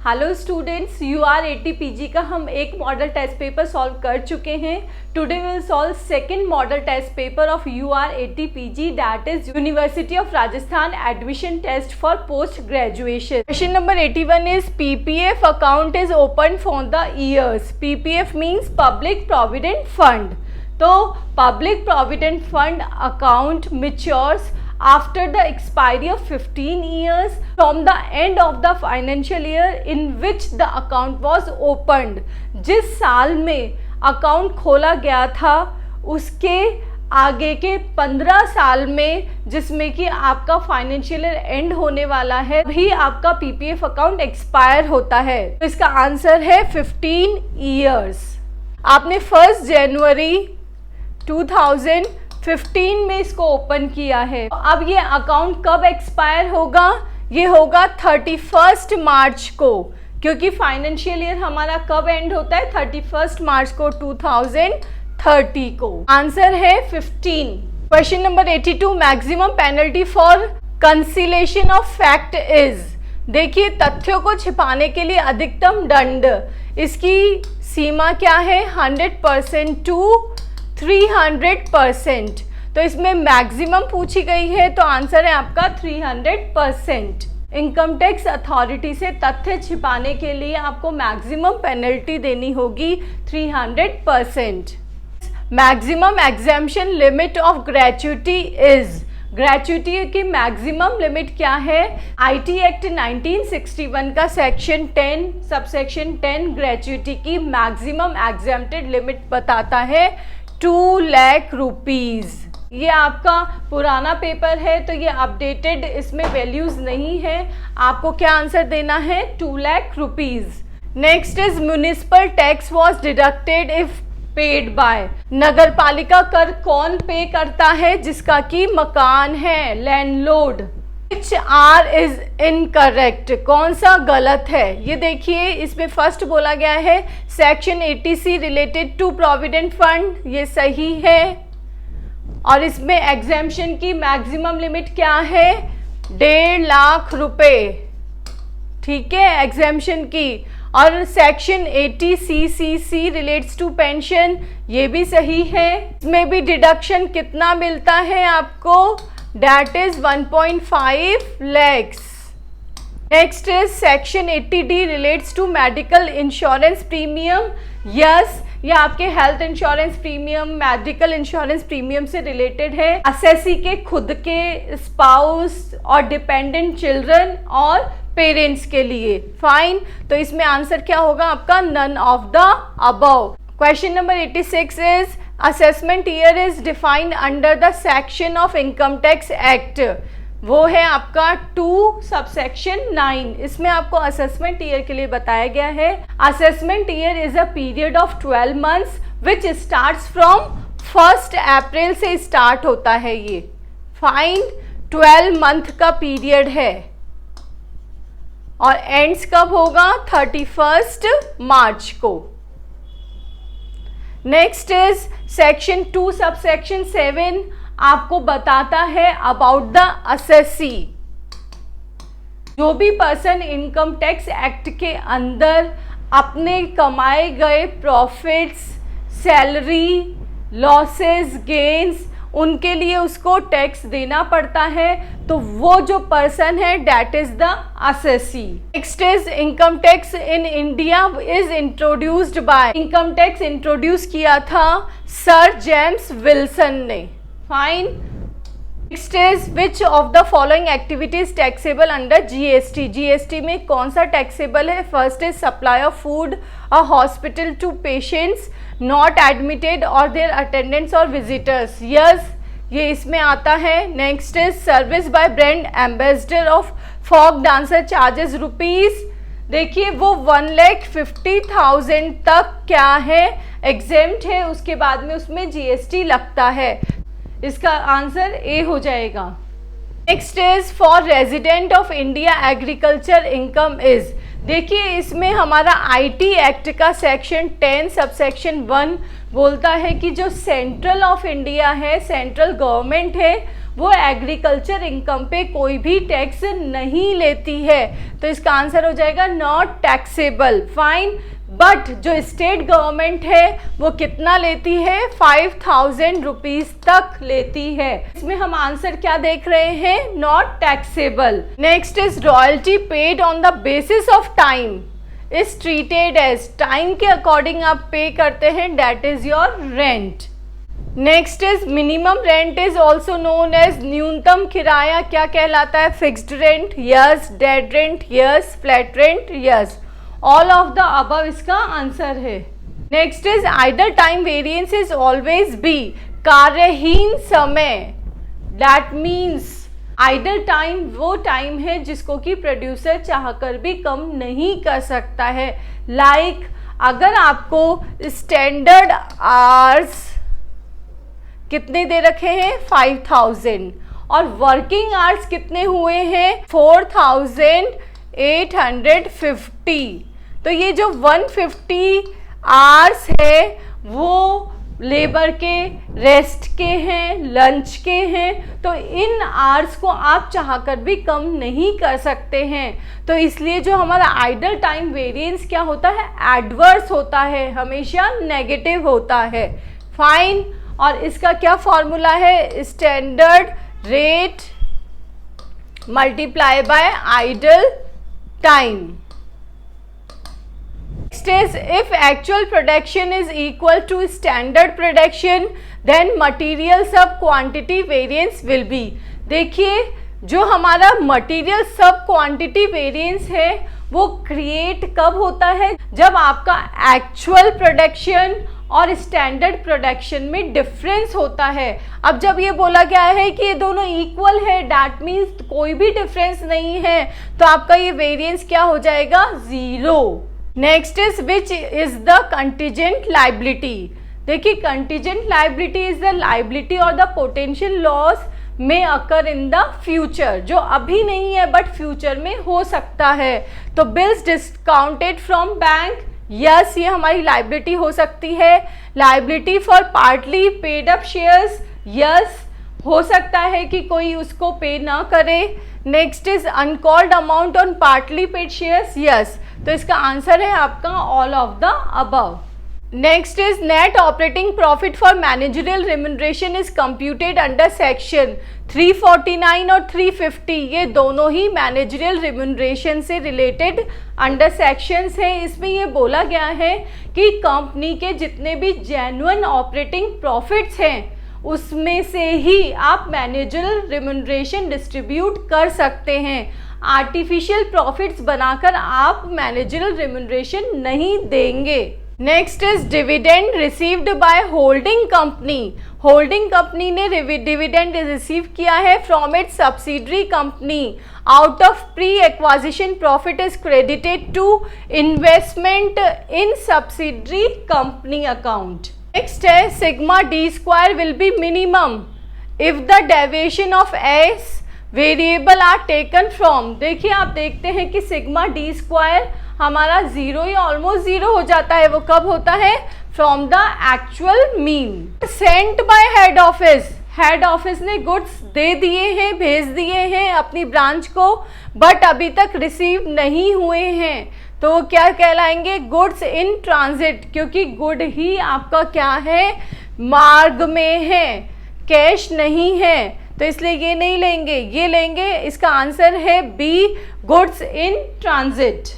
Hello students, UR80 PG का हम एक मॉडल टेस्ट पेपर सॉल्व कर चुके हैं। Today will solve second model test paper of UR80 PG, that is university of Rajasthan admission test for post graduation. Question number 81 is PPF account is open for the years. PPF means public provident fund. तो public provident fund account matures after the expiry of 15 years from the end of the financial year in which the account was opened। जिस साल में account खोला गया था उसके आगे के 15 साल में, जिसमें कि आपका फाइनेंशियल ईयर एंड होने वाला है, भी आपका PPF अकाउंट एक्सपायर होता है। तो इसका आंसर है 15 ईयर्स। आपने 1 जनवरी 2015 में इसको ओपन किया है। अब ये अकाउंट कब एक्सपायर होगा? ये होगा 31 मार्च को, क्योंकि फाइनेंशियल ईयर हमारा कब एंड होता है? 31 मार्च को 2030 को। आंसर है 15। Question number 82, maximum penalty for conciliation of fact is. देखिए, तथ्यों को छिपाने के लिए अधिकतम दंड, इसकी सीमा क्या है? 100% टू 300%। तो इसमें मैक्सिमम पूछी गई है, तो आंसर है आपका 300%। इनकम टैक्स अथॉरिटी से तथ्य छिपाने के लिए आपको मैक्सिमम पेनल्टी देनी होगी 300%। Maximum exemption limit of gratuity is. Gratuity की मैक्सिमम लिमिट क्या है? IT एक्ट 1961 का सेक्शन 10 सबसेक्शन 10 ग्रेच्युटी की मैक्सिमम एग्जेम्प्टेड लिमिट बताता है 2 लाख रुपीज़। ये आपका पुराना पेपर है तो ये अपडेटेड इसमें वैल्यूज़ नहीं है। आपको क्या आंसर देना है? 2 lakh rupees. Next is municipal tax was deducted if paid by. नगर पालिका कर कौन पे करता है? जिसका कि मकान है, landlord. Which R is incorrect? कौन सा गलत है? ये देखिए, इसमें फर्स्ट बोला गया है section 80C related to provident fund, ये सही है। और इसमें एग्जेम्पशन की मैक्सिमम लिमिट क्या है? 1.5 लाख रुपए, ठीक है, एग्जेम्पशन की। और section 80CCC relates to pension, ये भी सही है। इसमें भी डिडक्शन कितना मिलता है आपको? That is 1.5 lakhs. Next is section 80D relates to medical insurance premium. Yes, ये आपके health insurance premium, medical insurance premium से रिलेटेड है। असेसी के खुद के स्पाउस और डिपेंडेंट चिल्ड्रन और पेरेंट्स के लिए। फाइन, तो इसमें आंसर क्या होगा आपका? None of the above. Question number 86 is assessment year is defined under the section of income tax act. वो है आपका 2 सबसेक्शन 9। इसमें आपको असेसमेंट ईयर के लिए बताया गया है assessment year is a period of 12 months which starts from 1 अप्रैल से स्टार्ट होता है। ये फाइन 12 मंथ का पीरियड है और एंड्स कब होगा? 31 मार्च को। नेक्स्ट इज सेक्शन 2 सबसेक्शन 7 आपको बताता है अबाउट द असेसी। जो भी पर्सन इनकम टैक्स एक्ट के अंदर अपने कमाए गए प्रॉफिट्स, सैलरी, लॉसेस, गेन्स, उनके लिए उसको टैक्स देना पड़ता है, तो वो जो पर्सन है that is the assessee. Next is income tax in India is introduced by. Income tax introduce किया था सर जेम्स विल्सन ने। Fine. Next is which of the following activities taxable under GST। GST में कौन सा taxable है? First is supply of food a hospital to patients not admitted और their attendants और visitors. Yes, ये इसमें आता है। Next is service by brand ambassador of folk dancer charges rupees. देखिए, वो 1,50,000 तक क्या है? एग्जेम्प्ट है। उसके बाद में उसमें GST लगता है। इसका आंसर ए हो जाएगा। Next is for resident of India agriculture income is. देखिए, इसमें हमारा IT एक्ट का सेक्शन 10 सबसेक्शन 1 बोलता है कि जो सेंट्रल ऑफ इंडिया है, सेंट्रल गवर्नमेंट है, वो एग्रीकल्चर इनकम पे कोई भी टैक्स नहीं लेती है, तो इसका आंसर हो जाएगा नॉट टैक्सेबल। फाइन। बट जो स्टेट गवर्नमेंट है वो कितना लेती है, 5000 रुपीज तक लेती है। इसमें हम आंसर क्या देख रहे हैं, not taxable. Next is royalty paid on the basis of time is treated as, time के अकॉर्डिंग आप पे करते हैं, that is your rent. Next is minimum rent is also known as, न्यूनतम किराया क्या कहलाता है, fixed rent, yes, dead rent, yes, flat rent, yes. All of the above इसका आंसर है। Next is idle time variance is always be, कार्यहीन समय, that means idle time वो टाइम है जिसको कि प्रोड्यूसर चाहकर भी कम नहीं कर सकता है। लाइक अगर आपको स्टैंडर्ड आवर्स कितने दे रखे हैं, 5000, और वर्किंग आवर्स कितने हुए हैं, 4850, तो ये जो 150 आवर्स है वो लेबर के, रेस्ट के हैं, लंच के हैं, तो इन आवर्स को आप चाहकर भी कम नहीं कर सकते हैं। तो इसलिए जो हमारा आइडल टाइम वेरिएंस क्या होता है, एडवर्स होता है, हमेशा नेगेटिव होता है। फाइन। और इसका क्या फॉर्मूला है, standard rate multiply by idle time. Next is if actual production is equal to standard production then material sub quantity variance will be। देखिए जो हमारा मटेरियल सब क्वांटिटी वेरिएंस है वो क्रिएट कब होता है, जब आपका एक्चुअल प्रोडक्शन और स्टैंडर्ड प्रोडक्शन में डिफरेंस होता है। अब जब ये बोला गया है कि ये दोनों इक्वल है, दैट मीन्स कोई भी डिफरेंस नहीं है, तो आपका ये वेरिएंस क्या हो जाएगा, 0। Next is which is the contingent liability. देखिए contingent liability is the liability or the potential loss may occur in the future, जो अभी नहीं है बट फ्यूचर में हो सकता है। तो bills discounted from bank, yes ये हमारी लाइबिलिटी हो सकती है। Liability for partly paid up shares, yes हो सकता है कि कोई उसको पे ना करे। Next is uncalled amount on partly paid shares, yes, तो इसका आंसर है आपका all of the above. Next is net operating profit for managerial remuneration is computed under section 349 और 350, ये दोनों ही मैनेजरियल रिम्यूनरेशन से रिलेटेड अंडर सेक्शंस हैं। इसमें ये बोला गया है कि कंपनी के जितने भी जेन्युइन ऑपरेटिंग प्रॉफिट्स हैं उसमें से ही आप मैनेजरियल रिम्यूनरेशन डिस्ट्रीब्यूट कर सकते हैं। आर्टिफिशियल प्रॉफिट्स बनाकर आप मैनेजरियल रिम्यूनरेशन नहीं देंगे। Next is dividend received by holding company. Holding company ने डिविडेंड रिसीव किया है from its subsidiary company. Out of pre acquisition profit is credited to investment in subsidiary company account. Next है sigma D square will be minimum if the deviation of S variable are taken from. देखिए आप देखते हैं कि sigma D square हमारा 0 या almost 0 हो जाता है, वो कब होता है, from the actual mean. Sent by head office, head office ने गुड्स दे दिए हैं, भेज दिए हैं अपनी ब्रांच को, बट अभी तक रिसीव नहीं हुए हैं, तो क्या कहलाएंगे, गुड्स इन ट्रांजिट, क्योंकि गुड ही आपका क्या है, मार्ग में है, कैश नहीं है, तो इसलिए ये नहीं लेंगे, ये लेंगे। इसका आंसर है बी, गुड्स इन ट्रांजिट।